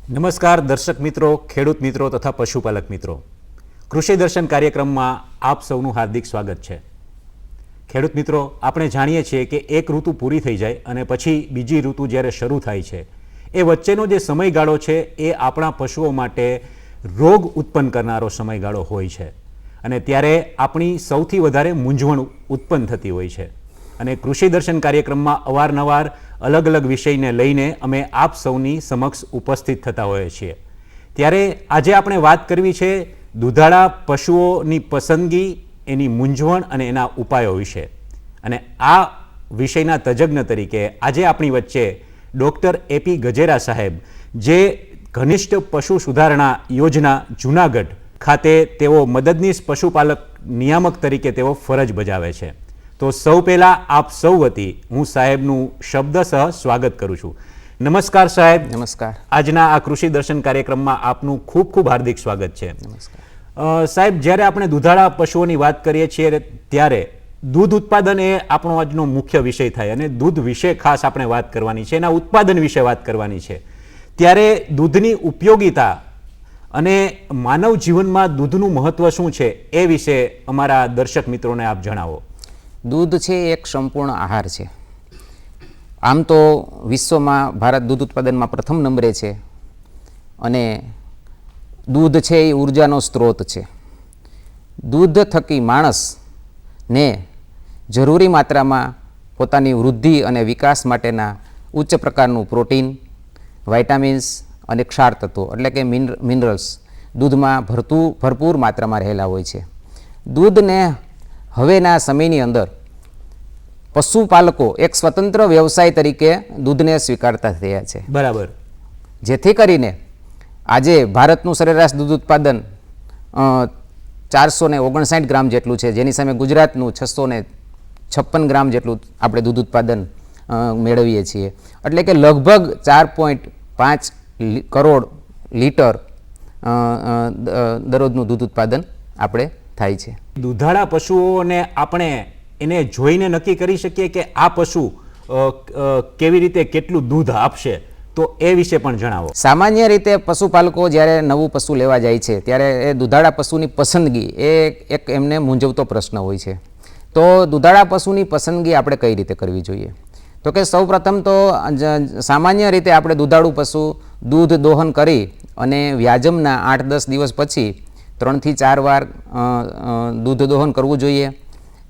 નમસ્કાર દર્શક મિત્રો, ખેડૂત મિત્રો તથા પશુપાલક મિત્રો. કૃષિ દર્શન કાર્યક્રમમાં આપ સૌનું હાર્દિક સ્વાગત છે. ખેડૂત મિત્રો, આપણે જાણીએ છીએ કે એક ઋતુ પૂરી થઈ જાય અને પછી બીજી ઋતુ જ્યારે શરૂ થાય છે, એ વચ્ચેનો જે સમયગાળો છે એ આપણા પશુઓ માટે રોગ ઉત્પન્ન કરનારો સમયગાળો હોય છે અને ત્યારે આપણી સૌથી વધારે મૂંઝવણ ઉત્પન્ન થતી હોય છે. અને કૃષિ દર્શન કાર્યક્રમમાં અવારનવાર અલગ અલગ વિષયને લઈને અમે આપ સૌની સમક્ષ ઉપસ્થિત થતા હોઈએ છીએ. ત્યારે આજે આપણે વાત કરવી છે દુધાળા પશુઓની પસંદગી, એની મૂંઝવણ અને એના ઉપાયો વિશે. અને આ વિષયના તજજ્ઞ તરીકે આજે આપણી વચ્ચે ડૉક્ટર એપી ગજેરા સાહેબ, જે ઘનિષ્ઠ પશુ સુધારણા યોજના જૂનાગઢ ખાતે તેઓ મદદનીશ પશુપાલક નિયામક તરીકે તેઓ ફરજ બજાવે છે. તો સૌ પહેલાં આપ સૌ વતી હું સાહેબનું શબ્દસહ સ્વાગત કરું છું. નમસ્કાર સાહેબ. નમસ્કાર. આજના આ કૃષિ દર્શન કાર્યક્રમમાં આપનું ખૂબ ખૂબ હાર્દિક સ્વાગત છે. નમસ્કાર. સાહેબ, જ્યારે આપણે દુધાળા પશુઓની વાત કરીએ છીએ ત્યારે દૂધ ઉત્પાદન એ આપણો આજનો મુખ્ય વિષય થાય અને દૂધ વિશે ખાસ આપણે વાત કરવાની છે, એના ઉત્પાદન વિશે વાત કરવાની છે. ત્યારે દૂધની ઉપયોગિતા અને માનવ જીવનમાં દૂધનું મહત્વ શું છે એ વિશે અમારા દર્શક મિત્રોને આપ જણાવો. દૂધ છે એક સંપૂર્ણ આહાર છે. આમ તો વિશ્વમાં ભારત દૂધ ઉત્પાદનમાં પ્રથમ નંબરે છે અને દૂધ છે એ ઉર્જાનો સ્ત્રોત છે. દૂધ થકી માણસને જરૂરી માત્રામાં પોતાની વૃદ્ધિ અને વિકાસ માટેના ઉચ્ચ પ્રકારનું પ્રોટીન, વાઇટામિન્સ અને ક્ષાર તત્વો એટલે કે મિનરલ્સ દૂધમાં ભરપૂર માત્રામાં રહેલા હોય છે. દૂધને હવેના સમયની અંદર પશુપાલકો એક સ્વતંત્ર વ્યવસાય તરીકે દૂધને સ્વીકારતા થયા છે. બરાબર. જેથી કરીને આજે ભારતનું સરેરાશ દૂધ ઉત્પાદન 459 ગ્રામ જેટલું છે, જેની સામે ગુજરાતનું 656 ગ્રામ જેટલું આપણે દૂધ ઉત્પાદન મેળવીએ છીએ. એટલે કે લગભગ 4.5 કરોડ લીટર દરરોજનું દૂધ ઉત્પાદન આપણે થાય છે. દુધાળા પશુઓને આપણે એને જોઈને નક્કી કરી શકીએ કે આ પશુ કેવી રીતે કેટલું દૂધ આપશે, તો એ વિશે પણ જણાવો. સામાન્ય રીતે પશુપાલકો જ્યારે નવું પશુ લેવા જાય છે ત્યારે એ દુધાળા પશુની પસંદગી એ એક એમને મૂંઝવતો પ્રશ્ન હોય છે. તો દુધાળા પશુની પસંદગી આપણે કઈ રીતે કરવી જોઈએ? તો કે સૌ પ્રથમ તો સામાન્ય રીતે આપણે દુધાળું પશુ દૂધ દોહન કરી અને વ્યાજમના 8-10 દિવસ પછી 3 થી 4 વાર દૂધ દોહન કરવું જોઈએ,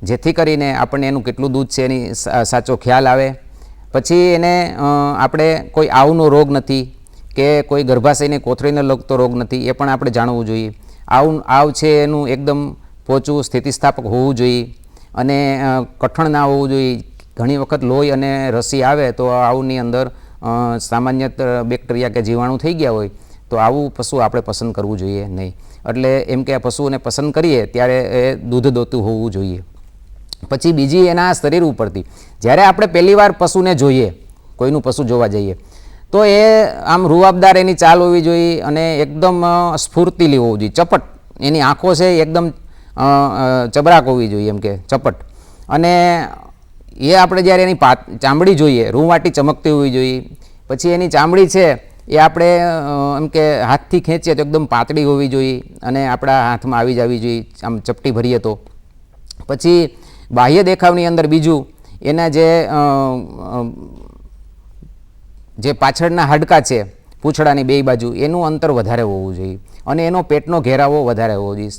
જેથી કરીને આપણને એનું કેટલું દૂધ છે એની સાચો ખ્યાલ આવે. પછી એને આપણે કોઈ આવનો રોગ નથી કે કોઈ ગર્ભાશયની કોથળીને લગતો રોગ નથી એ પણ આપણે જાણવું જોઈએ. આવ છે એનું એકદમ પોચું સ્થિતિસ્થાપક હોવું જોઈએ અને કઠણ ના હોવું જોઈએ. ઘણી વખત લોહી અને રસી આવે તો આવની અંદર સામાન્ય બેક્ટેરિયા કે જીવાણુ થઈ ગયા હોય તો આવું પશુ આપણે પસંદ કરવું જોઈએ નહીં. એટલે એમ કે આ પશુઓને પસંદ કરીએ ત્યારે એ દૂધ દોતું હોવું જોઈએ. પછી બીજી એના શરીર ઉપરથી જ્યારે આપણે પહેલીવાર પશુને જોઈએ, કોઈનું પશુ જોવા જઈએ તો એ આમ રૂવાબદાર એની ચાલ હોવી જોઈએ અને એકદમ સ્ફૂર્તિલી હોવું જોઈએ, ચપટ. એની આંખો છે એકદમ ચબરાક હોવી જોઈએ, એમ કે ચપટ. અને એ આપણે જ્યારે એની ચામડી જોઈએ રૂંવાટી ચમકતી હોવી જોઈએ. પછી એની ચામડી છે એ આપણે એમ કે હાથથી ખેંચીએ તો એકદમ પાતળી હોવી જોઈએ અને આપણા હાથમાં આવી જવી જોઈએ આમ ચપટી ભરીએ તો. પછી બાહ્ય દેખાવની અંદર બીજું એના જે પાછળના હાડકાં છે પૂંછડાની બે બાજુ એનું અંતર વધારે હોવું જોઈએ અને એનો પેટનો ઘેરાવો વધારે હોવો જોઈએ.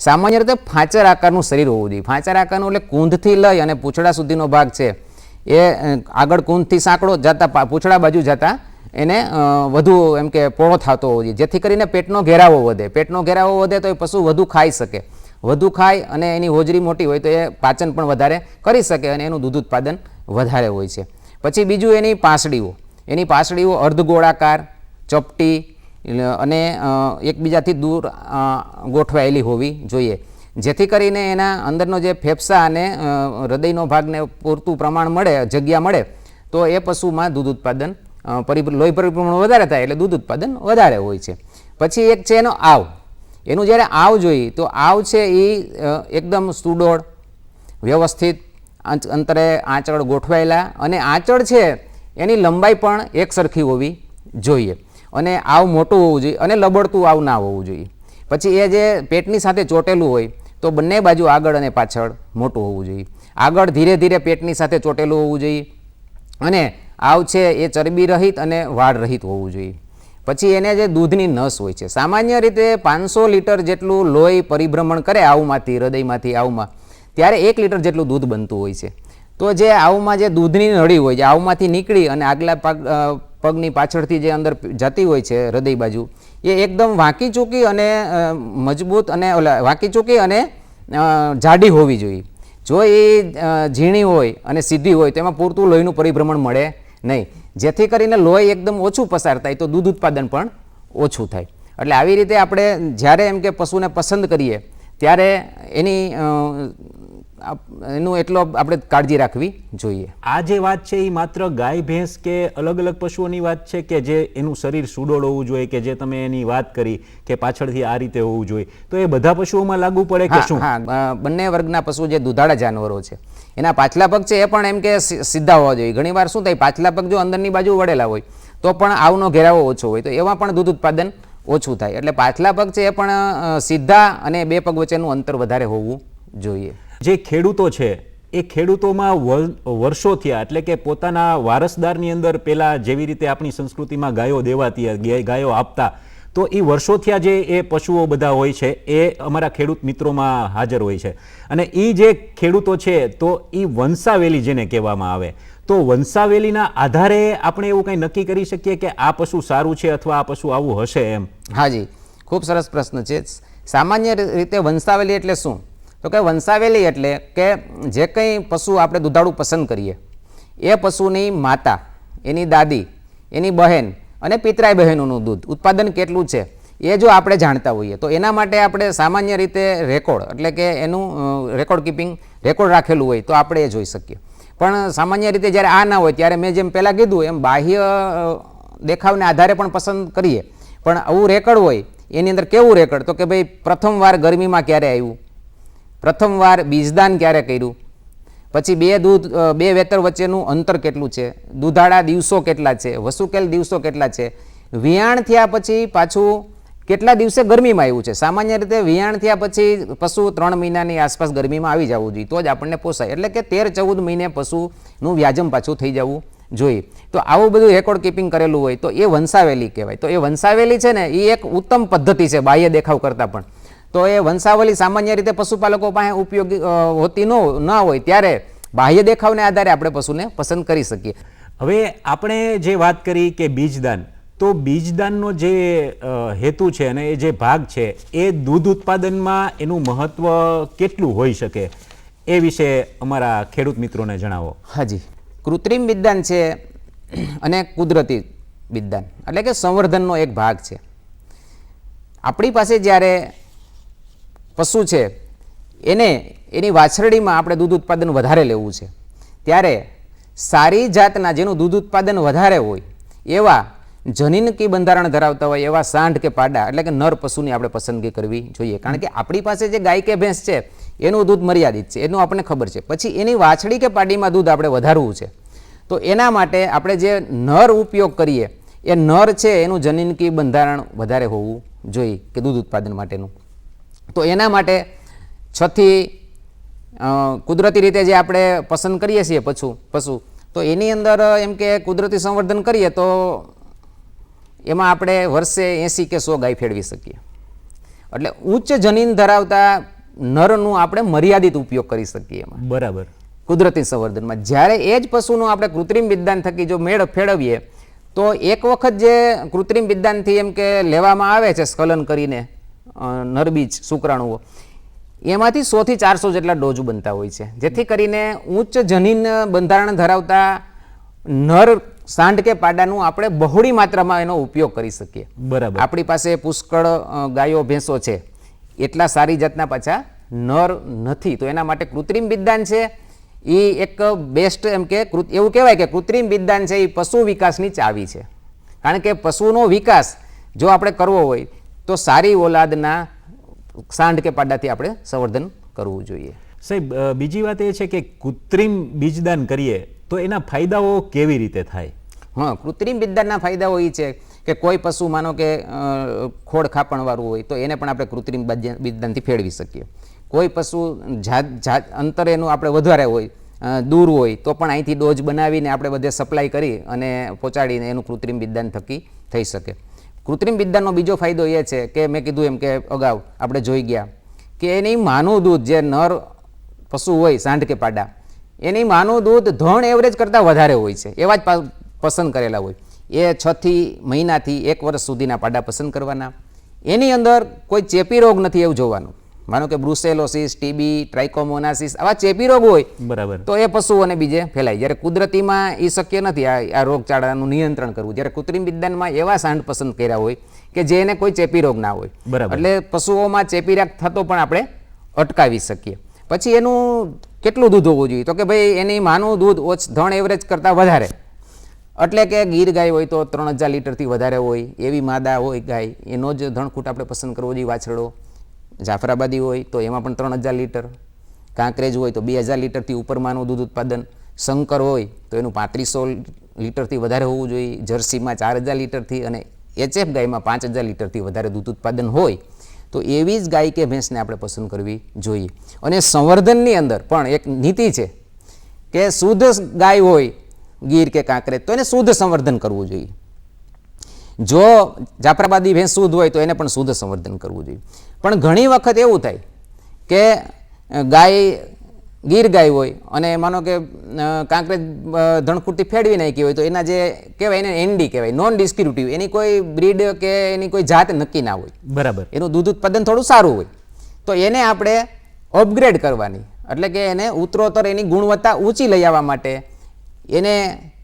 સામાન્ય રીતે ફાંચર આકારનું શરીર હોવું જોઈએ. ફાંચર આકારનું એટલે કૂંધથી લઈ અને પૂંછડા સુધીનો ભાગ છે એ આગળ કૂંધથી સાંકડો જતા પૂંછડા બાજુ જતા એને વધુ એમ કે પોળો થતો હોવો જોઈએ, જેથી કરીને પેટનો ઘેરાવો વધે. પેટનો ઘેરાવો વધે તો એ પશુ વધુ ખાઈ શકે. વધુ ખાય અને એની હોજરી મોટી હોય તો એ પાચન પણ વધારે કરી શકે અને એનું દૂધ ઉત્પાદન વધારે હોય છે. પછી બીજું એની પાંસળીઓ અર્ધગોળાકાર, ચપટી અને એકબીજાથી દૂર ગોઠવાયેલી હોવી જોઈએ, જેથી કરીને એના અંદરનો જે ફેફસા અને હૃદયનો ભાગને પૂરતું પ્રમાણ મળે, જગ્યા મળે તો એ પશુમાં દૂધ ઉત્પાદન લોહી પરિભ્રમણ વધારે થાય એટલે દૂધ ઉત્પાદન વધારે હોય છે. પછી એક છે એનો આવ. એનું જ્યારે આવ જોઈએ તો આવ છે એ એકદમ સુડોળ, વ્યવસ્થિત, અંતરે આંચળ ગોઠવાયેલા અને આંચળ છે એની લંબાઈ પણ એક સરખી હોવી જોઈએ. અને આવ મોટું હોવું જોઈએ અને લબડતું આવ ના હોવું જોઈએ. પછી એ જે પેટની સાથે ચોટેલું હોય તો બંને બાજુ આગળ અને પાછળ મોટું હોવું જોઈએ. આગળ ધીરે ધીરે પેટની સાથે ચોટેલું હોવું જોઈએ અને આવ છે એ ચરબી રહિત અને વાળ રહિત હોવું જોઈએ. પછી એને જે દૂધની નસ હોય છે, સામાન્ય રીતે 500 લીટર જેટલું લોહી પરિભ્રમણ કરે આવમાંથી, હૃદયમાંથી આવમાં, ત્યારે 1 લીટર જેટલું દૂધ બનતું હોય છે. તો જે આવમાં જે દૂધની નળી હોય છે, આવમાંથી નીકળી અને આગલા પગની પાછળથી જે અંદર જતી હોય છે હૃદય બાજુ, એ એકદમ વાંકી ચૂકી અને મજબૂત અને વાંકી ચૂકી અને જાડી હોવી જોઈએ. જો એ ઝીણી હોય અને સીધી હોય તો એમાં પૂરતું લોહીનું પરિભ્રમણ મળે નહીં, જેથી કરીને લોહી એકદમ ઓછું પસાર થાય તો દૂધ ઉત્પાદન પણ ઓછું થાય. એટલે આવી રીતે આપણે જ્યારે એમ કે પશુને પસંદ કરીએ ત્યારે એનું એટલો આપણે કાળજી રાખવી જોઈએ. આ જે વાત છે એ માત્ર ગાય ભેંસ કે અલગ અલગ પશુઓની વાત છે કે જે એનું શરીર સુડોળ હોવું જોઈએ, કે જે તમે એની વાત કરી કે પાછળથી આ રીતે હોવું જોઈએ, તો એ બધા પશુઓમાં લાગુ પડે કે શું? હા, બંને વર્ગના પશુ જે દુધાળા જાનવરો છે એના પાછલા પગ છે એ પણ એમ કે સીધા હોવા જોઈએ. ઘણીવાર શું થાય, પાછલા પગ જો અંદરની બાજુ વળેલા હોય તો પણ આવનો ઘેરાવો ઓછો હોય તો એમાં પણ દૂધ ઉત્પાદન ઓછું થાય. એટલે પાછલા પગ છે એ પણ સીધા અને બે પગ વચ્ચેનું અંતર વધારે હોવું જોઈએ. જે ખેડૂતો છે એ ખેડૂતોમાં વર્ષો થયા, એટલે કે પોતાના વારસદારની અંદર પેલા જેવી રીતે આપણી સંસ્કૃતિમાં ગાયો દેવાતી, ગાયો આપતા, તો એ વર્ષો થયા જે એ પશુઓ બધા હોય છે એ અમારા ખેડૂત મિત્રોમાં હાજર હોય છે. અને એ જે ખેડૂતો છે તો એ વંશાવેલી જેને કહેવામાં આવે, તો વંશાવેલીના આધારે આપણે એવું કંઈ નક્કી કરી શકીએ કે આ પશુ સારું છે અથવા આ પશુ આવું હશે એમ? હાજી, ખૂબ સરસ પ્રશ્ન છે. સામાન્ય રીતે વંશાવેલી એટલે શું? તો કે વંશાવેલી એટલે કે જે કંઈ પશુ આપણે દુધાળું પસંદ કરીએ એ પશુની માતા, એની દાદી, એની બહેન અને પિતરાઈ બહેનોનું દૂધ ઉત્પાદન કેટલું છે એ જો આપણે જાણતા હોઈએ તો એના માટે આપણે સામાન્ય રીતે રેકોર્ડ, એટલે કે એનું રેકોર્ડ કીપિંગ, રેકોર્ડ રાખેલું હોય તો આપણે એ જોઈ શકીએ. પણ સામાન્ય રીતે જ્યારે આ ના હોય ત્યારે મેં જેમ પહેલાં કીધું એમ બાહ્ય દેખાવને આધારે પણ પસંદ કરીએ, પણ આવું રેકર્ડ હોય એની અંદર કેવું રેકર્ડ, તો કે ભાઈ પ્રથમવાર ગરમીમાં ક્યારે આવ્યું, પ્રથમવાર બીજદાન ક્યારે કર્યું, પછી બે વેતર વચ્ચેનું અંતર કેટલું છે, દુધાળા દિવસો કેટલા છે, વસુકેલ દિવસો કેટલા છે, વિયાણ થયા પછી પાછું કેટલા દિવસે ગરમીમાં આવ્યું છે. સામાન્ય રીતે વિયાણ થયા પછી પશુ 3 મહિનાની આસપાસ ગરમીમાં આવી જવું જોઈએ તો જ આપણને પોસાય. એટલે કે 13-14 મહિને પશુનું વ્યાજમ પાછું થઈ જવું જોઈએ. તો આવું બધું રેકોર્ડ કીપિંગ કરેલું હોય તો એ વંશાવેલી કહેવાય. તો એ વંશાવેલી છે ને એ એક ઉત્તમ પદ્ધતિ છે બાહ્ય દેખાવ કરતાં પણ. તો એ વંશાવલી સામાન્ય રીતે પશુપાલકો પાસે ઉપયોગી હોતી ન હોય ત્યારે બાહ્ય દેખાવને આધારે આપણે પશુને પસંદ કરી શકીએ. હવે આપણે જે વાત કરી કે બીજદાન, તો બીજદાનનો જે હેતુ છે અને એ જે ભાગ છે એ દૂધ ઉત્પાદનમાં એનું મહત્વ કેટલું હોઈ શકે એ વિશે અમારા ખેડૂત મિત્રોને જણાવો. હાજી, કૃત્રિમ બીજદાન છે અને કુદરતી બીજદાન એટલે કે સંવર્ધનનો એક ભાગ છે. આપણી પાસે જ્યારે પશુ છે એને એની વાછરડીમાં આપણે દૂધ ઉત્પાદન વધારે લેવું છે ત્યારે સારી જાતના જેનું દૂધ ઉત્પાદન વધારે હોય એવા જનીનકી બંધારણ ધરાવતા હોય એવા સાંઢ કે પાડા એટલે કે નર પશુની આપણે પસંદગી કરવી જોઈએ. કારણ કે આપણી પાસે જે ગાય કે ભેંસ છે એનું દૂધ મર્યાદિત છે, એનું આપણને ખબર છે. પછી એની વાછડી કે પાડીમાં દૂધ આપણે વધારવું છે તો એના માટે આપણે જે નર ઉપયોગ કરીએ એ નર છે એનું જનીનકી બંધારણ વધારે હોવું જોઈએ કે દૂધ ઉત્પાદન માટેનું. તો એના માટે 6 થી કુદરતી રીતે જે આપણે પસંદ કરીએ છીએ પશુ તો એની અંદર એમ કે કુદરતી સંવર્ધન કરીએ તો એમાં આપણે વર્ષે 80 કે 100 ગાય ફેરવી શકીએ. એટલે ઉચ્ચ જનીન ધરાવતા નરનું આપણે મર્યાદિત ઉપયોગ કરી શકીએ એમાં. બરાબર. કુદરતી સંવર્ધનમાં જ્યારે એ જ પશુનું આપણે કૃત્રિમ બીજદાન થકી જો મેળ ફેરવીએ તો એક વખત જે કૃત્રિમ બીજદાનથી એમ કે લેવામાં આવે છે સ્ખલન કરીને નરબીજ શુક્રાણુઓ, એમાંથી 100 થી 400 જેટલા ડોઝ બનતા હોય છે, જેથી કરીને ઉચ્ચ જનીન બંધારણ ધરાવતા નર સાંઢ કે પાડાનું આપણે બહોળી માત્રામાં એનો ઉપયોગ કરી શકીએ. બરાબર. આપણી પાસે પુષ્કળ ગાયો ભેંસો છે, એટલા સારી જાતના પાછા નર નથી, તો એના માટે કૃત્રિમ બીજદાન છે એ એક બેસ્ટ એમ કે એવું કહેવાય કે કૃત્રિમ બીજદાન છે એ પશુ વિકાસની ચાવી છે. કારણ કે પશુનો વિકાસ જો આપણે કરવો હોય તો સારી ઓલાદના સાંઢ કે પાડાથી આપણે સંવર્ધન કરવું જોઈએ. સાહેબ, બીજી વાત એ છે કે કૃત્રિમ બીજદાન કરીએ તો એના ફાયદાઓ કેવી રીતે થાય? હા, કૃત્રિમ બીજદાનના ફાયદાઓ એ છે કે કોઈ પશુ માનો કે ખોડ ખાપણવાળું હોય તો એને પણ આપણે કૃત્રિમ બીજદાનથી ફેરવી શકીએ. કોઈ પશુ અંતર એનું આપણે વધારે હોય, દૂર હોય, તો પણ અહીંથી ડોઝ બનાવીને આપણે બધે સપ્લાય કરી અને પહોંચાડીને એનું કૃત્રિમ બીજદાન થકી થઈ શકે. કૃત્રિમ બીજદાનનો બીજો ફાયદો એ છે કે મેં કીધું એમ કે અગાઉ આપણે જોઈ ગયા કે એની માનું દૂધ, જે નર પશુ હોય સાંઢ કે પાડા, એની માનું દૂધ ધણ એવરેજ કરતાં વધારે હોય છે. એવા જ પસંદ કરેલા હોય. એ 6 મહિનાથી 1 વર્ષ સુધીના પાડા પસંદ કરવાના. એની અંદર કોઈ ચેપી રોગ નથી એવું જોવાનું. માનો કે બ્રુસેલોસિસ, ટીબી, ટ્રાઇકોમોનાસિસ આવા ચેપી રોગ હોય બરાબર. તો એ પશુઓને બીજે ફેલાય. જ્યારે કુદરતીમાં એ શક્ય નથી આ રોગચાળાનું નિયંત્રણ કરવું. જ્યારે કૃત્રિમ વિજ્ઞાનમાં એવા સાંઢ પસંદ કર્યા હોય કે જેને કોઈ ચેપી રોગ ના હોય. બરાબર. એટલે પશુઓમાં ચેપી રોગ થતો પણ આપણે અટકાવી શકીએ. પછી એનું કેટલું દૂધ હોવું જોઈએ? તો કે ભાઈ એની માનું દૂધ ધણ એવરેજ કરતાં વધારે, એટલે કે ગીર ગાય હોય તો 3000 લીટરથી વધારે હોય એવી માદા હોય ગાય, એનો જ ધણકૂટ આપણે પસંદ કરવો જોઈએ. વાછરડો જાફરાબાદી હોય તો એમાં પણ 3000 લીટર, કાંકરેજ હોય તો 2000 લીટરથી ઉપરમાંનું દૂધ ઉત્પાદન, શંકર હોય તો એનું 3500 લીટરથી વધારે હોવું જોઈએ, જર્સીમાં 4000 લીટરથી અને એચએફ ગાયમાં 5000 લીટરથી વધારે દૂધ ઉત્પાદન હોય તો એવી જ ગાય કે ભેંસને આપણે પસંદ કરવી જોઈએ. અને સંવર્ધનની અંદર પણ એક નીતિ છે કે શુદ્ધ ગાય હોય ગીર કે કાંકરેજ તો એને શુદ્ધ સંવર્ધન કરવું જોઈએ. જો જાફરાબાદી ભેંસ શુદ્ધ હોય તો એને પણ શુદ્ધ સંવર્ધન કરવું જોઈએ. પણ ઘણી વખત એવું થાય કે ગાય ગીર ગાય હોય અને માનો કે કાંકરેજ ધણકૂટથી ફેરવી નાખી હોય તો એના જે કહેવાય એને એનડી કહેવાય, નોન ડિસ્ક્રિપ્ટિવ, એની કોઈ બ્રીડ કે એની કોઈ જાત નક્કી ના હોય. બરાબર. એનું દૂધ ઉત્પાદન થોડું સારું હોય તો એને આપણે અપગ્રેડ કરવાની, એટલે કે એને ઉત્તરોત્તર એની ગુણવત્તા ઊંચી લઈ આવવા માટે એને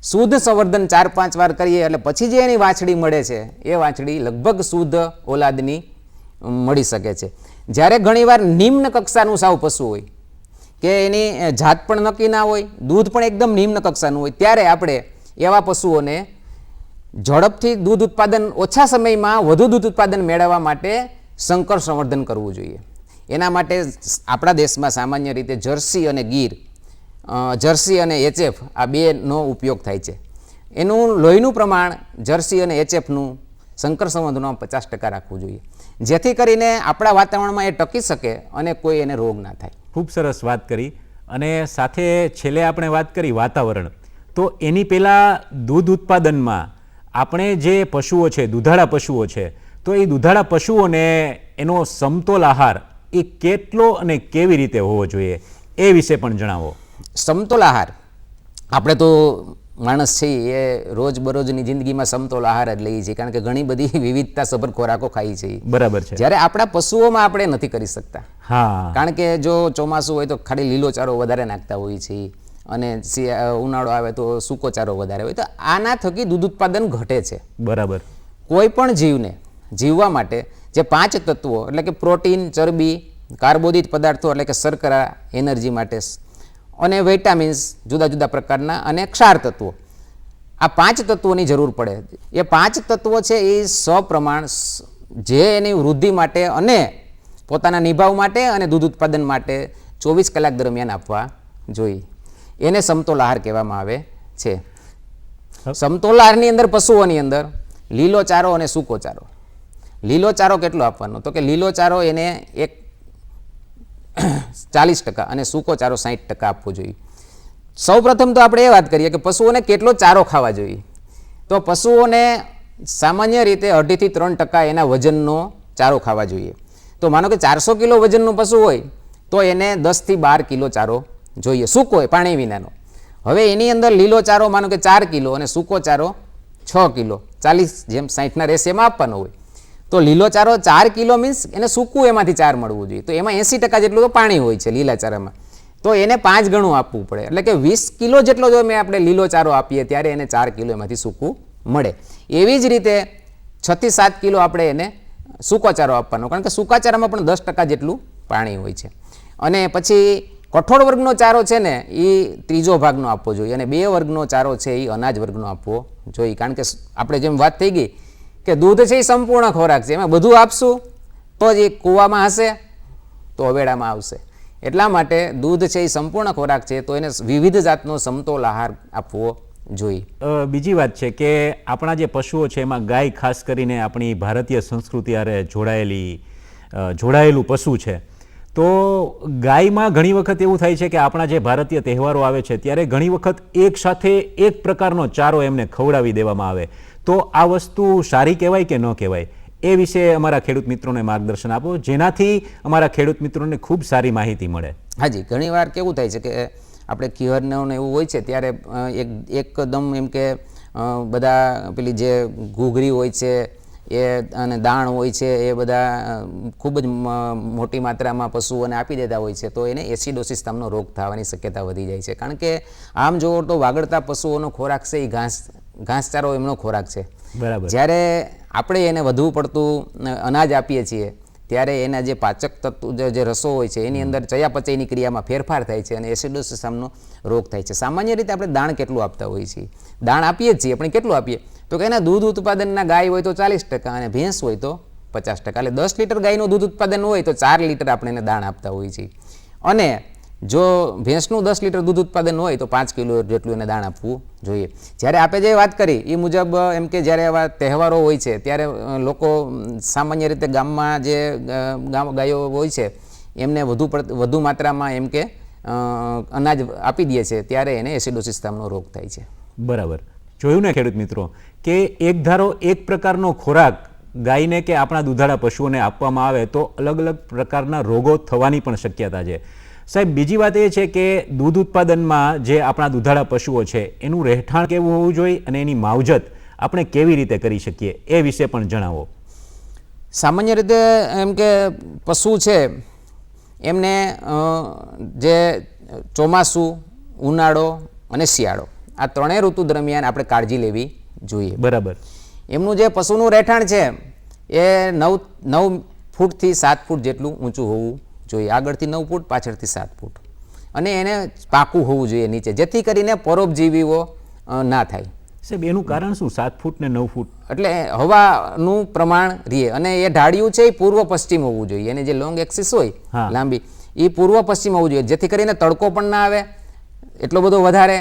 શુદ્ધ સંવર્ધન 4-5 વાર કરીએ એટલે પછી જે એની વાછડી મળે છે એ વાછડી લગભગ શુદ્ધ ઓલાદની મળી શકે છે. જ્યારે ઘણીવાર નિમ્ન કક્ષાનું સાવ પશુ હોય કે એની જાત પણ નક્કી ના હોય, દૂધ પણ એકદમ નિમ્ન કક્ષાનું હોય, ત્યારે આપણે એવા પશુઓને ઝડપથી દૂધ ઉત્પાદન, ઓછા સમયમાં વધુ દૂધ ઉત્પાદન મેળવવા માટે સંકર સંવર્ધન કરવું જોઈએ. એના માટે આપણા દેશમાં સામાન્ય રીતે જર્સી અને ગીર, જર્સી અને એચએફ આ બેનો ઉપયોગ થાય છે. એનું લોહીનું પ્રમાણ જર્સી અને એચએફનું સંકર સંવર્ધનમાં 50% રાખવું જોઈએ, જેથી કરીને આપણા વાતાવરણમાં એ ટકી શકે અને કોઈ એને રોગ ના થાય. ખૂબ સરસ વાત કરી. અને સાથે છેલ્લે આપણે વાત કરી વાતાવરણ, તો એની પહેલાં દૂધ ઉત્પાદનમાં આપણે જે પશુઓ છે, દૂધાળા પશુઓ છે, તો એ દૂધાળા પશુઓને એનો સમતોલ આહાર એ કેટલો અને કેવી રીતે હોવો જોઈએ એ વિશે પણ જણાવો. સમતોલ આહાર આપણે તો માણસ છે એ રોજબરોજની જિંદગીમાં સમતોલ આહાર જ લઈએ છીએ, કારણ કે ઘણી બધી વિવિધતા સભર ખોરાકો ખાઈએ છીએ. બરાબર છે. જ્યારે આપણા પશુઓમાં આપણે નથી કરી શકતા. હા. કારણ કે જો ચોમાસું હોય તો ખાલી લીલો ચારો વધારે નાખતા હોઈએ છીએ અને ઉનાળો આવે તો સૂકો ચારો વધારે હોય, તો આના થકી દૂધ ઉત્પાદન ઘટે છે. બરાબર. કોઈ પણ જીવને જીવવા માટે જે 5 તત્વો એટલે કે પ્રોટીન, ચરબી, કાર્બોદિત પદાર્થો એટલે કે શર્કરા એનર્જી માટે, અને વિટામિન્સ જુદા જુદા પ્રકારના, અને ક્ષાર તત્વો, આ 5 તત્વોની જરૂર પડે. એ 5 તત્વો છે એ સપ્રમાણ જે એની વૃદ્ધિ માટે અને પોતાના નિભાવ માટે અને દૂધ ઉત્પાદન માટે 24 કલાક દરમિયાન આપવા જોઈએ. એને સમતોલ આહાર કહેવામાં આવે છે. સમતોલ આહારની અંદર પશુઓની અંદર લીલો ચારો અને સૂકો ચારો. લીલો ચારો કેટલો આપવાનો? તો કે લીલો ચારો એને 40% અને સૂકો ચારો 60% આપવો જોઈએ. સૌ પ્રથમ તો આપણે એ વાત કરીએ કે પશુઓને કેટલો ચારો ખાવા જોઈએ. તો પશુઓને સામાન્ય રીતે 2.5 થી 3% એના વજનનો ચારો ખાવા જોઈએ. તો માનો કે 400 કિલો વજનનું પશુ હોય તો એને 10 થી 12 કિલો ચારો જોઈએ, સૂકો હોય પાણી વિનાનો. હવે એની અંદર લીલો ચારો માનો કે 4 કિલો અને સૂકો ચારો 6 કિલો, 40:60 રેશિયોમાં આપવાનો હોય. તો લીલો ચારો 4 કિલો મીન્સ એને સૂકું એમાંથી 4 મળવું જોઈએ. તો એમાં 80% જેટલું તો પાણી હોય છે લીલા ચારામાં, તો એને 5 ગણું આપવું પડે. એટલે કે 20 કિલો જેટલો જો આપણે લીલો ચારો આપીએ ત્યારે એને 4 કિલો એમાંથી સૂકું મળે. એવી જ રીતે 6 થી 7 કિલો આપણે એને સૂકો ચારો આપવાનો, કારણ કે સૂકા ચારામાં પણ 10% જેટલું પાણી હોય છે. અને પછી કઠોળ વર્ગનો ચારો છે ને એ 3 ભાગનો આપવો જોઈએ, અને 2 વર્ગનો ચારો છે એ અનાજ વર્ગનો આપવો જોઈએ. કારણ કે આપણે જેમ વાત થઈ ગઈ કે દૂધ છે એ સંપૂર્ણ ખોરાક છે, એમાં બધું આપશું તો જ એ કૂવામાં હશે તો હવેડામાં આવશે. એટલા માટે દૂધ છે એ સંપૂર્ણ ખોરાક છે, તો એને વિવિધ જાતનો સમતોલ આહાર આપવો જોઈએ. બીજી વાત છે કે આપણા જે પશુઓ છે એમાં ગાય ખાસ કરીને આપણી ભારતીય સંસ્કૃતિ હારે જોડાયેલું પશુ છે. તો ગાયમાં ઘણી વખત એવું થાય છે કે આપણા જે ભારતીય તહેવારો આવે છે ત્યારે ઘણી વખત એક સાથે એક પ્રકારનો ચારો એમને ખવડાવી દેવામાં આવે. તો આ વસ્તુ સારી કહેવાય કે ન કહેવાય, એ વિશે અમારા ખેડૂત મિત્રોને માર્ગદર્શન આપો, જેનાથી અમારા ખેડૂત મિત્રોને ખૂબ સારી માહિતી મળે. હાજી, ઘણીવાર કેવું થાય છે કે આપણે ખીહરને એવું હોય છે ત્યારે એકદમ એમ કે બધા પેલી જે ઘૂઘરી હોય છે એ અને દાણ હોય છે એ બધા ખૂબ જ મોટી માત્રામાં પશુઓને આપી દેતા હોય છે, તો એને એસિડોસિસ નામનો રોગ થવાની શક્યતા વધી જાય છે. કારણ કે આમ જોવો તો વાગડતા પશુઓનો ખોરાક છે એ ઘાસચારો એમનો ખોરાક છે. બરાબર. જ્યારે આપણે એને વધુ પડતું અનાજ આપીએ છીએ ત્યારે એના જે પાચક તત્વ જે રસો હોય છે એની અંદર ચયાપચયની ક્રિયામાં ફેરફાર થાય છે અને એસિડોસિસ નામનો રોગ થાય છે. સામાન્ય રીતે આપણે દાણ કેટલું આપતા હોઈએ છીએ? દાણ આપીએ જ છીએ, પણ કેટલું આપીએ? તો કે એના દૂધ ઉત્પાદનના ગાય હોય તો 40% અને ભેંસ હોય તો 50%. એટલે 10 લીટર ગાયનું દૂધ ઉત્પાદન હોય તો 4 લીટર આપણે એને દાણ આપતા હોઈએ છીએ. અને જો ભેંસનું 10 લીટર દૂધ ઉત્પાદન હોય તો 5 કિલો જેટલું એને દાણ આપવું જોઈએ. જ્યારે આપણે જે વાત કરી એ મુજબ એમ કે જ્યારે આવા તહેવારો હોય છે ત્યારે લોકો સામાન્ય રીતે ગામમાં જે ગાયો હોય છે એમને વધુ માત્રામાં એમ કે અનાજ આપી દે છે ત્યારે એને એસિડોસિસ નામનો રોગ થાય છે. બરાબર. જોયું ને ખેડૂત મિત્રો કે એક ધારો એક પ્રકારનો ખોરાક ગાયને કે આપણા દૂધાળા પશુઓને આપવામાં આવે તો અલગ અલગ પ્રકારના રોગો થવાની પણ શક્યતા છે. સાહેબ, બીજી વાત એ છે કે દૂધ ઉત્પાદનમાં જે આપણા દૂધાળા પશુઓ છે એનું રહેઠાણ કેવું હોવું જોઈએ અને એની માવજત આપણે કેવી રીતે કરી શકીએ એ વિશે પણ જણાવો. સામાન્ય રીતે એમ કે પશુ છે એમને જે ચોમાસું, ઉનાળો અને શિયાળો આ ત્રણેય ઋતુ દરમિયાન આપણે કાળજી લેવી જોઈએ. બરાબર. એમનું જે પશુનું રહેઠાણ છે એ 9 ફૂટથી 7 ફૂટ જેટલું ઊંચું હોવું જોઈએ. આગળથી 9 ફૂટ, પાછળથી 7 ફૂટ. અને એને પાકું હોવું જોઈએ નીચે, જેથી કરીને પરોપજીવીઓ ના થાય. સાહેબ, એનું કારણ શું 7 ફૂટ ને 9 ફૂટ? એટલે હવાનું પ્રમાણ રહે અને એ ઢાળિયું છે એ પૂર્વ પશ્ચિમ હોવું જોઈએ. એને જે લોંગ એક્સિસ હોય લાંબી એ પૂર્વ પશ્ચિમ હોવું જોઈએ, જેથી કરીને તડકો પણ ના આવે એટલો બધો વધારે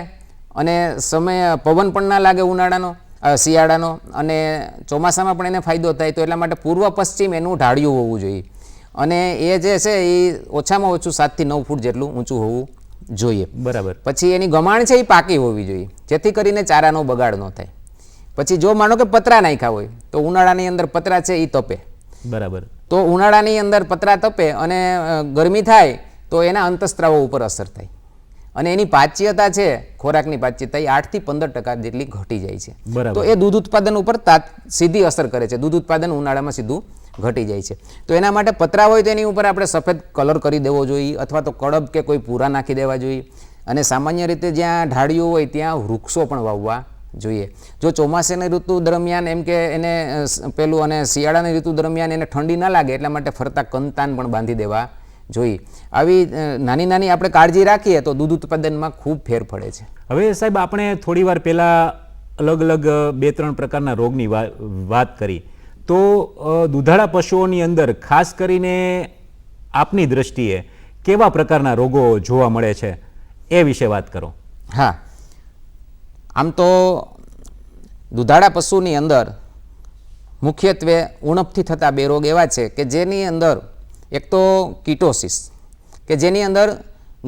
અને સમય પવન પણ ના લાગે ઉનાળાનો શિયાળાનો અને ચોમાસામાં પણ એને ફાયદો થાય. તો એટલા માટે પૂર્વ પશ્ચિમ એનું ઢાળિયું હોવું જોઈએ અને એ જે છે એ ઓછામાં ઓછું 7 થી 9 ફૂટ જેટલું ઊંચું હોવું જોઈએ. બરાબર. પછી એની ગમાણ છે એ પાકી હોવી જોઈએ, જેથી કરીને ચારાનો બગાડ ન થાય. પછી જો માનો કે પતરા નાખ્યા હોય તો ઉનાળાની અંદર પતરા છે એ તપે. બરાબર. તો ઉનાળાની અંદર પતરા તપે અને ગરમી થાય તો એના અંતઃસ્ત્રાવો ઉપર અસર થાય અને એની પાચ્યતા છે, ખોરાકની પાચ્યતા એ 8 થી 15% જેટલી ઘટી જાય છે. બરાબર. તો એ દૂધ ઉત્પાદન ઉપર સીધી અસર કરે છે. દૂધ ઉત્પાદન ઉનાળામાં સીધું ઘટી જાય છે. તો એના માટે પતરા હોય તો એની ઉપર આપણે સફેદ કલર કરી દેવો જોઈએ અથવા તો કડબ કે કોઈ પૂરા નાખી દેવા જોઈએ. અને સામાન્ય રીતે જ્યાં ઢાળિયું હોય ત્યાં વૃક્ષો પણ વાવવા જોઈએ. જો ચોમાસાની ઋતુ દરમિયાન એમ કે એને પેલું અને શિયાળાની ઋતુ દરમિયાન એને ઠંડી ના લાગે એટલા માટે ફરતા કંતાન પણ બાંધી દેવા જોઈએ. આવી નાની નાની આપણે કાળજી રાખીએ તો દૂધ ઉત્પાદનમાં ખૂબ ફેર પડે છે. હવે સાહેબ, આપણે થોડી વાર પહેલાં અલગ અલગ 2-3 પ્રકારના રોગની વાત કરી, તો દૂધાળા પશુઓની અંદર ખાસ કરીને આપની દ્રષ્ટિએ કેવા પ્રકારના રોગો જોવા મળે છે એ વિશે વાત કરો. હા, આમ તો દૂધાળા પશુની અંદર મુખ્યત્વે ઉણપથી થતા 2 રોગ એવા છે કે જેની અંદર એક તો કીટોસિસ કે જેની અંદર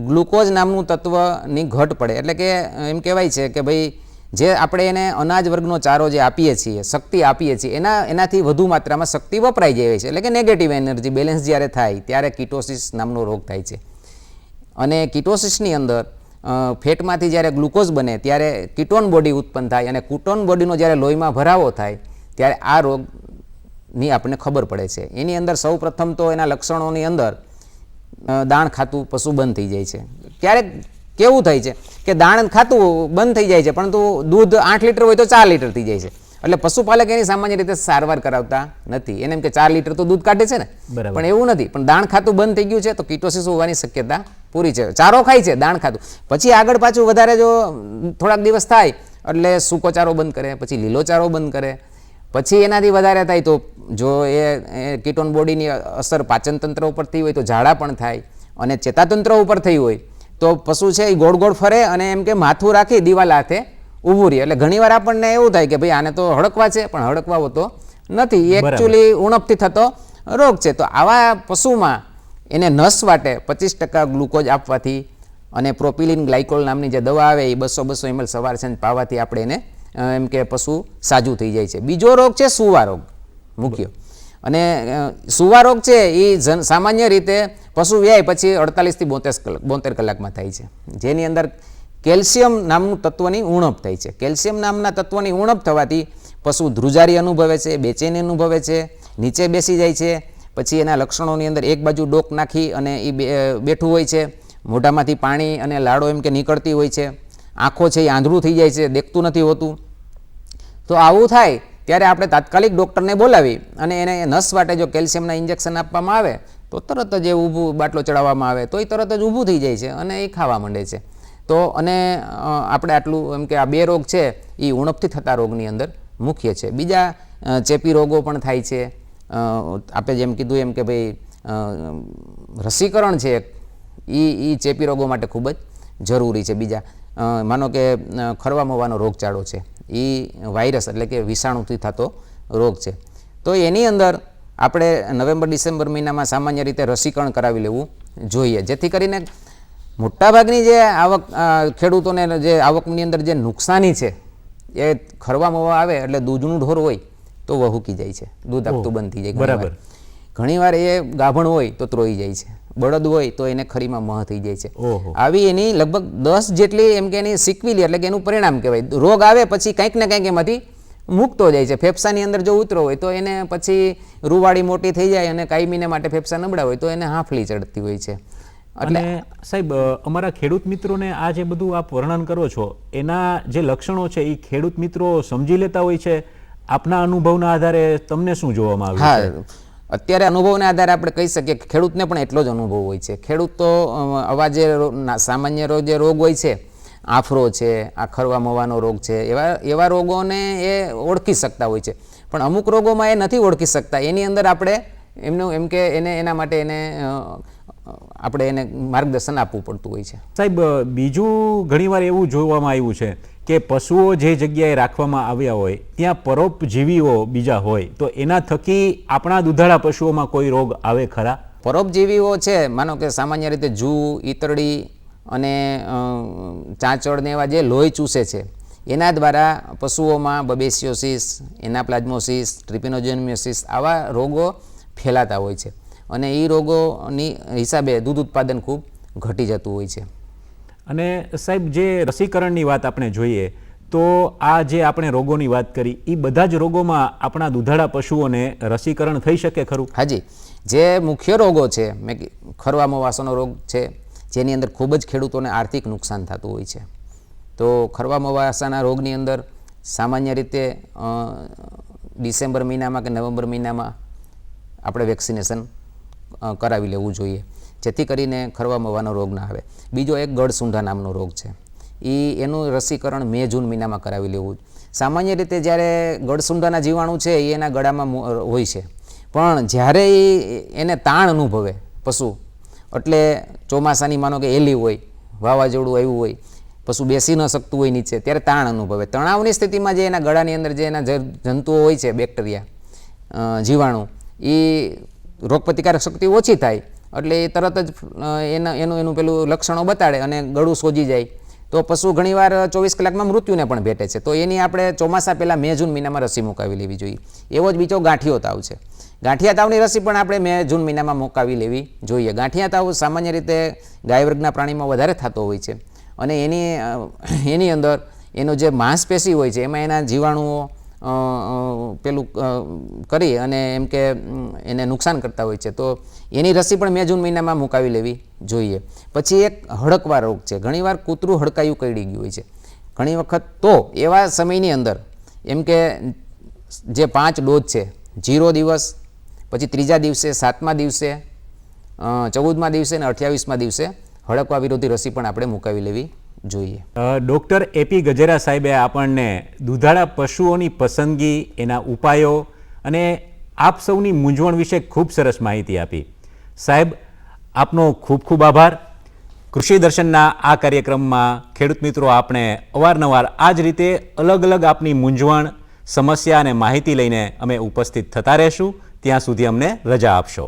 ગ્લુકોઝ નામનું તત્વની ઘટ પડે. એટલે કે એમ કહેવાય છે કે ભાઈ જે આપણે એને અનાજ વર્ગનો ચારો જે આપીએ છીએ, શક્તિ આપીએ છીએ, એનાથી વધુ માત્રામાં શક્તિ વપરાઈ જાય છે. એટલે કે નેગેટિવ એનર્જી બેલેન્સ જ્યારે થાય ત્યારે કીટોસિસ નામનો રોગ થાય છે. અને કીટોસિસની અંદર ફેટમાંથી જ્યારે ગ્લુકોઝ બને ત્યારે કીટોન બોડી ઉત્પન્ન થાય અને કીટોન બોડીનો જ્યારે લોહીમાં ભરાવો થાય ત્યારે આ રોગની આપણને ખબર પડે છે. એની અંદર સૌ પ્રથમ તો એના લક્ષણોની અંદર દાણ ખાતું પશુ બંધ થઈ જાય છે. ક્યારેક કેવું થાય છે કે દાણ ખાતું બંધ થઈ જાય છે પરંતુ દૂધ 8 લીટર હોય તો 4 લીટર થઈ જાય છે. એટલે પશુપાલક એની સામાન્ય રીતે સારવાર કરાવતા નથી. એને એમ કે 4 લીટર તો દૂધ કાઢે છે ને, પણ એવું નથી. પણ દાણ ખાતું બંધ થઈ ગયું છે તો કીટોસિસ હોવાની શક્યતા પૂરી છે. ચારો ખાય છે દાણ ખાતું, પછી આગળ પાછું વધારે જો થોડાક દિવસ થાય એટલે સૂકો ચારો બંધ કરે, પછી લીલો ચારો બંધ કરે, પછી એનાથી વધારે થાય તો જો એ કીટોન બોડીની અસર પાચન તંત્ર ઉપર થઈ હોય તો ઝાડા પણ થાય અને ચેતાતંત્ર ઉપર થઈ હોય તો પશુ છે એ ગોળ ગોળ ફરે અને એમ કે માથું રાખી દિવાલ હાથે ઊભું રહે. એટલે ઘણીવાર આપણને એવું થાય કે ભાઈ આને તો હડકવા છે, પણ હડકવા હોતો નથી. એ એકચ્યુઅલી ઉણપથી થતો રોગ છે. તો આવા પશુમાં એને નસ વાટે 25% ગ્લુકોઝ આપવાથી અને પ્રોપિલિન ગ્લાયકોલ નામની જે દવા આવે એ 200 ml સવાર સાંજ પાવાથી આપણે એને એમ કે પશુ સાજું થઈ જાય છે. બીજો રોગ છે સુવા રોગ મુખ્ય. અને સુવા રોગ છે એ સામાન્ય રીતે પશુ વ્યાય પછી 48 થી 72 કલાકમાં થાય છે, જેની અંદર કેલ્શિયમ નામનું તત્વની ઉણપ થાય છે. કેલ્શિયમ નામના તત્વની ઉણપ થવાથી પશુ ધ્રુજારી અનુભવે છે, બેચેની અનુભવે છે, નીચે બેસી જાય છે. પછી એના લક્ષણોની અંદર એક બાજુ ડોક નાખી અને એ બેઠું હોય છે, મોઢામાંથી પાણી અને લાળો એમ કે નીકળતી હોય છે, આંખો છે એ આંધળું થઈ જાય છે, દેખતું નથી હોતું. તો આવું થાય ત્યારે આપણે તાત્કાલિક ડૉક્ટરને બોલાવી અને એને નસ વાટે જો કેલ્શિયમના ઇન્જેક્શન આપવામાં આવે તો તરત જ એ ઊભું બાટલો ચડાવવામાં આવે તો એ તરત જ ઊભું થઈ જાય છે અને એ ખાવા માંડે છે. તો અને આપણે આટલું એમ કે આ 2 રોગ છે એ ઉણપથી થતા રોગની અંદર મુખ્ય છે. બીજા ચેપી રોગો પણ થાય છે. આપણે જેમ કીધું એમ કે ભાઈ રસીકરણ છે એ ચેપી રોગો માટે ખૂબ જ જરૂરી છે. બીજા માનો કે ખરવા મવાનો રોગચાળો છે, એ વાયરસ એટલે કે વિષાણુથી થતો રોગ છે. તો એની અંદર આપણે નવેમ્બર-ડિસેમ્બર મહિનામાં સામાન્ય રીતે રસીકરણ કરાવી લેવું જોઈએ, જેથી કરીને મોટાભાગની જે આવક ખેડૂતોને જે આવકની અંદર જે નુકસાની છે એ ખરવા મવા આવે એટલે દૂધનું ઢોર હોય તો વહુકી જાય છે, દૂધ આપતું બંધ થઈ જાય. બરાબર. ઘણીવાર એ ગાભણ હોય તો ત્રોઈ જાય છે, બળદ હોય તો એને ખરીમાં મહ થઈ જાય છે. આવી એની લગભગ 10 જેટલી એમ કે એની સિક્વિલી એટલે કે એનું પરિણામ કહેવાય. રોગ આવે પછી કંઈક ને કંઈક એમાંથી મૂકતો જાય છે. ફેફસાની અંદર જો ઉતરો હોય તો એને પછી રૂવાડી મોટી થઈ જાય અને કાયમીને માટે ફેફસા નબળા હોય તો એને હાંફલી ચડતી હોય છે. અને સાહેબ અમારા ખેડૂત મિત્રોને આ જે બધું આપ વર્ણન કરો છો એના જે લક્ષણો છે એ ખેડૂત મિત્રો સમજી લેતા હોય છે. આપના અનુભવના આધારે તમને શું જોવામાં આવ્યું છે? અત્યારે અનુભવના આધારે આપણે કહી શકીએ કે ખેડૂતને પણ એટલો જ અનુભવ હોય છે. ખેડૂત તો આવા જે સામાન્ય જે રોગ હોય છે, આફરો છે, આ ખરવા મવાનો રોગ છે, એવા રોગોને એ ઓળખી શકતા હોય છે. પણ અમુક રોગોમાં એ નથી ઓળખી શકતા. એની અંદર આપણે એમનું એમ કે એના માટે એને આપણે એને માર્ગદર્શન આપવું પડતું હોય છે. સાહેબ બીજું ઘણીવાર એવું જોવામાં આવ્યું છે કે પશુઓ જે જગ્યાએ રાખવામાં આવ્યા હોય ત્યાં પરોપજીવીઓ બીજા હોય તો એના થકી આપણા દુધાળા પશુઓમાં કોઈ રોગ આવે ખરા? પરોપજીવીઓ છે, માનો કે સામાન્ય રીતે જૂ, ઈતરડી અને ચાંચડ ને એવા જે લોહી ચૂસે છે એના દ્વારા પશુઓમાં બબેસિયોસિસ, એનાપ્લાઝ્મોસિસ, ટ્રિપિનોજેમિયોસિસ આવા રોગો ફેલાતા હોય છે અને એ રોગોની હિસાબે દૂધ ઉત્પાદન ખૂબ ઘટી જતું હોય છે. અને સાહેબ જે રસીકરણની વાત આપણે જોઈએ તો આ જે આપણે રોગોની વાત કરી એ બધા જ રોગોમાં આપણા દુધાળા પશુઓને રસીકરણ થઈ શકે ખરું? હાજી, જે મુખ્ય રોગો છે ખરવા મવાસોનો રોગ છે જેની અંદર ખૂબ જ ખેડૂતોને આર્થિક નુકસાન થતું હોય છે. તો ખરવા મવાસાના રોગની અંદર સામાન્ય રીતે ડિસેમ્બર મહિનામાં કે નવેમ્બર મહિનામાં આપણે વેક્સિનેશન કરાવી લેવું જોઈએ, જેથી કરીને ખરવા મવાનો રોગ ના આવે. બીજો એક ગળસૂંઢા નામનો રોગ છે, એનું રસીકરણ મે-જૂન મહિનામાં કરાવી લેવું. સામાન્ય રીતે જ્યારે ગળસૂંઢાના જીવાણુ છે એ એના ગળામાં હોય છે, પણ જ્યારે એને તાણ અનુભવે પશુ, એટલે ચોમાસાની માનો કે એલી હોય, વાવાઝોડું આવ્યું હોય, પશુ બેસી ન શકતું હોય નીચે, ત્યારે તાણ અનુભવે. તણાવની સ્થિતિમાં જે એના ગળાની અંદર જે એના જંતુઓ હોય છે, બેક્ટેરિયા, જીવાણુ, એ રોગપ્રતિકારક શક્તિ ઓછી થાય એટલે એ તરત જ એનું પેલું લક્ષણો બતાડે અને ગળું સોજી જાય તો પશુ ઘણીવાર 24 કલાકમાં મૃત્યુને પણ ભેટે છે. તો એની આપણે ચોમાસા પહેલાં મે-જૂન મહિનામાં રસી મુકાવી લેવી જોઈએ. એવો જ બીજો ગાંઠિયો તાવ છે. ગાંઠિયા તાવની રસી પણ આપણે મે-જૂન મહિનામાં મુકાવી લેવી જોઈએ. ગાંઠિયા તાવ સામાન્ય રીતે ગાય વર્ગના પ્રાણીમાં વધારે થતો હોય છે અને એની અંદર એનો જે માંસપેશી હોય છે એમાં એના જીવાણુઓ પેલું કરી અને એમ કે એને નુકસાન કરતા હોય છે. તો એની રસી પણ મે-જૂન મહિનામાં મુકાવી લેવી જોઈએ. પછી એક હડકવા રોગ છે. ઘણીવાર કૂતરું હડકાયું કરડી ગયું હોય છે ઘણી વખત. તો એવા સમયની અંદર એમ કે જે 5 ડોઝ છે, 0 દિવસ, પછી 3જા દિવસે, 7મા દિવસે, 14મા દિવસે અને 28મા દિવસે હડકવા વિરોધી રસી પણ આપણે મુકાવી લેવી જોઈએ. ડૉક્ટર એપી ગજેરા સાહેબે આપણને દુધાળા પશુઓની પસંદગી, એના ઉપાયો અને આપ સૌની મૂંઝવણ વિશે ખૂબ સરસ માહિતી આપી. સાહેબ, આપનો ખૂબ ખૂબ આભાર. કૃષિ દર્શનના આ કાર્યક્રમમાં ખેડૂત મિત્રો આપણે અવારનવાર આ જ રીતે અલગ અલગ આપની મૂંઝવણ, સમસ્યા અને માહિતી લઈને અમે ઉપસ્થિત થતા રહેશું. ત્યાં સુધી અમને રજા આપશો.